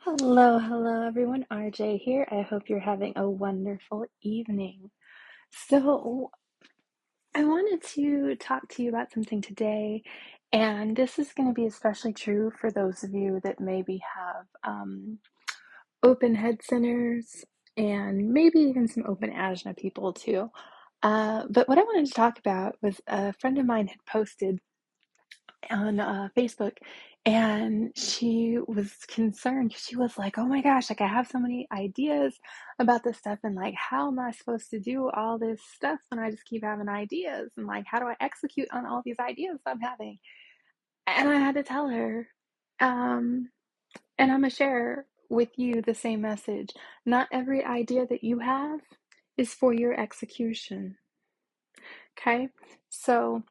Hello, everyone. RJ here. I hope you're having a wonderful evening. So, I wanted to talk to you about something today, and this is going to be especially true for those of you that maybe have open head centers and maybe even some open ajna people too. But what I wanted to talk about was a friend of mine had posted on Facebook, and she was concerned. She was like, "Oh my gosh, like I have so many ideas about this stuff, and like, how am I supposed to do all this stuff when I just keep having ideas? And like, how do I execute on all these ideas I'm having?" And I had to tell her, um, and I'm gonna share with you the same message. Not every idea that you have is for your execution. Okay, so.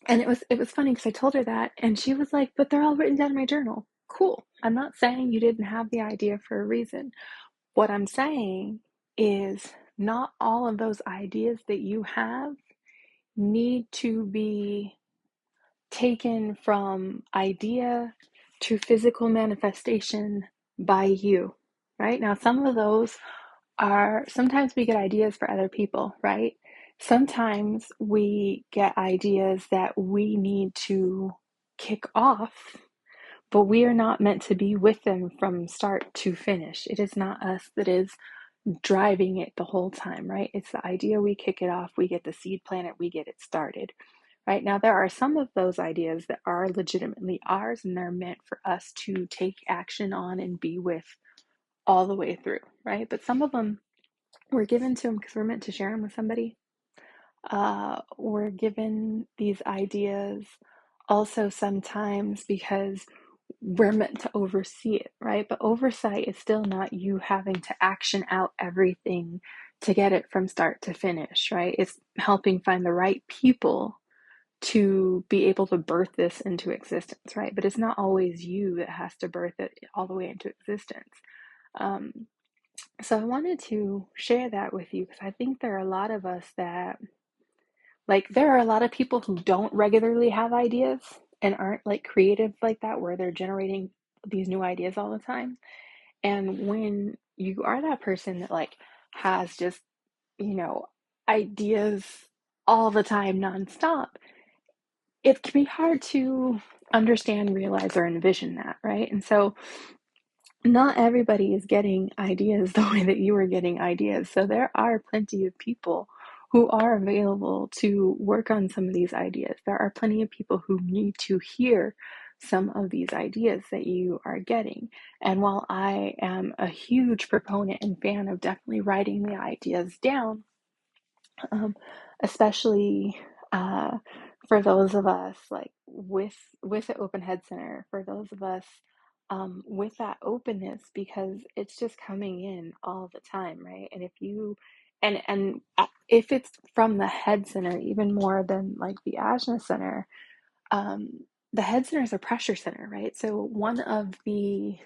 And it was funny because I told her that, and she was like, "But they're all written down in my journal." Cool. I'm not saying you didn't have the idea for a reason. What I'm saying is not all of those ideas that you have need to be taken from idea to physical manifestation by you, right? Now, some of those are sometimes we get ideas for other people, right? Sometimes we get ideas that we need to kick off, but we are not meant to be with them from start to finish. It is not us that is driving it the whole time, right? It's the idea, we kick it off, we get the seed planted, we get it started. Right now, there are some of those ideas that are legitimately ours and they're meant for us to take action on and be with all the way through, right? But some of them we're given to them because we're meant to share them with somebody. We're given these ideas also sometimes because we're meant to oversee it, right? But oversight is still not you having to action out everything to get it from start to finish, right? It's helping find the right people to be able to birth this into existence, right? But it's not always you that has to birth it all the way into existence. Um, so I wanted to share that with you because I think there are a lot of us that, like, there are a lot of people who don't regularly have ideas and aren't like creative like that, where they're generating these new ideas all the time. And when you are that person that like has just, you know, ideas all the time nonstop, it can be hard to understand, realize, or envision that, right? And so not everybody is getting ideas the way that you are getting ideas. So there are plenty of people who are available to work on some of these ideas. There are plenty of people who need to hear some of these ideas that you are getting. And while I am a huge proponent and fan of definitely writing the ideas down, um, especially uh, for those of us like with the Open Head Center, for those of us with that openness, because it's just coming in all the time, right? And if you and if it's from the Head Center, even more than like the Ajna Center, um, the Head Center is a pressure center, right? So one of the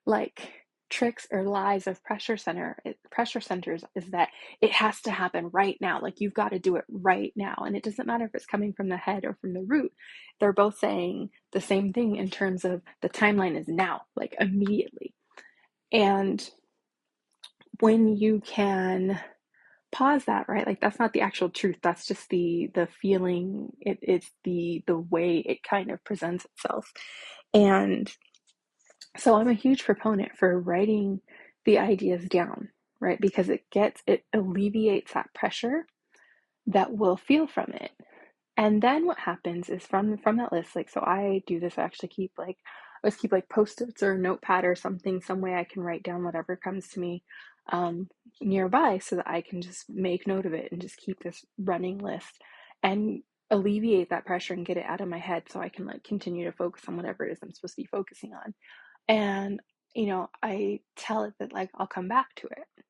like tricks or lies of pressure centers is that it has to happen right now, like you've got to do it right now, and it doesn't matter if it's coming from the head or from the root. They're both saying the same thing in terms of the timeline is now, like immediately. And when you can pause that, right, like that's not the actual truth, that's just the feeling, it's the way it kind of presents itself. And so I'm a huge proponent for writing the ideas down, right? Because it alleviates that pressure that we'll feel from it. And then what happens is from that list, like, so I do this, I actually keep like I always keep like post-its or a notepad or something, some way I can write down whatever comes to me um, nearby so that I can just make note of it and just keep this running list and alleviate that pressure and get it out of my head so I can like continue to focus on whatever it is I'm supposed to be focusing on. And, I tell it that like I'll come back to it.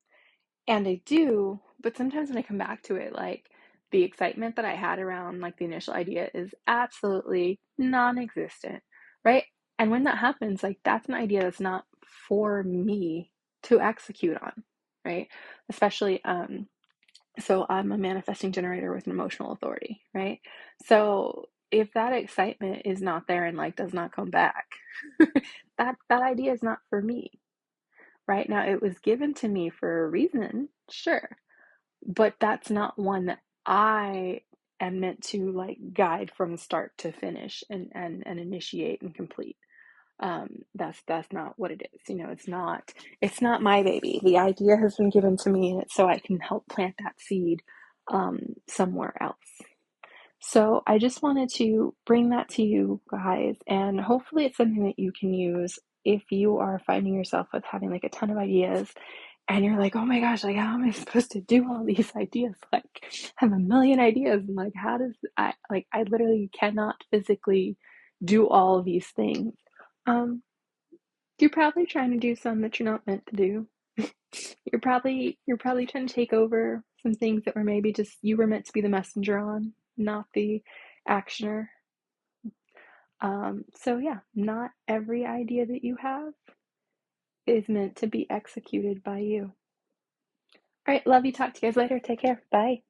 And I do, but sometimes when I come back to it, like the excitement that I had around like the initial idea is absolutely non-existent, right? And when that happens, like that's an idea that's not for me to execute on, right? Especially so I'm a manifesting generator with an emotional authority, right? So if that excitement is not there and like does not come back, that idea is not for me. Right now, it was given to me for a reason, sure, but that's not one that I am meant to like guide from start to finish and initiate and complete. That's not what it is. It's not my baby. The idea has been given to me, and it's so I can help plant that seed somewhere else. So I just wanted to bring that to you guys, and hopefully it's something that you can use if you are finding yourself with having like a ton of ideas and you're like, oh my gosh, like how am I supposed to do all these ideas? Like I have a million ideas and like how does I literally cannot physically do all these things. Um, you're probably trying to do some that you're not meant to do. You're probably trying to take over some things that were maybe just you were meant to be the messenger on, not the actioner. So yeah, not every idea that you have is meant to be executed by you. All right, love you. Talk to you guys later. Take care. Bye.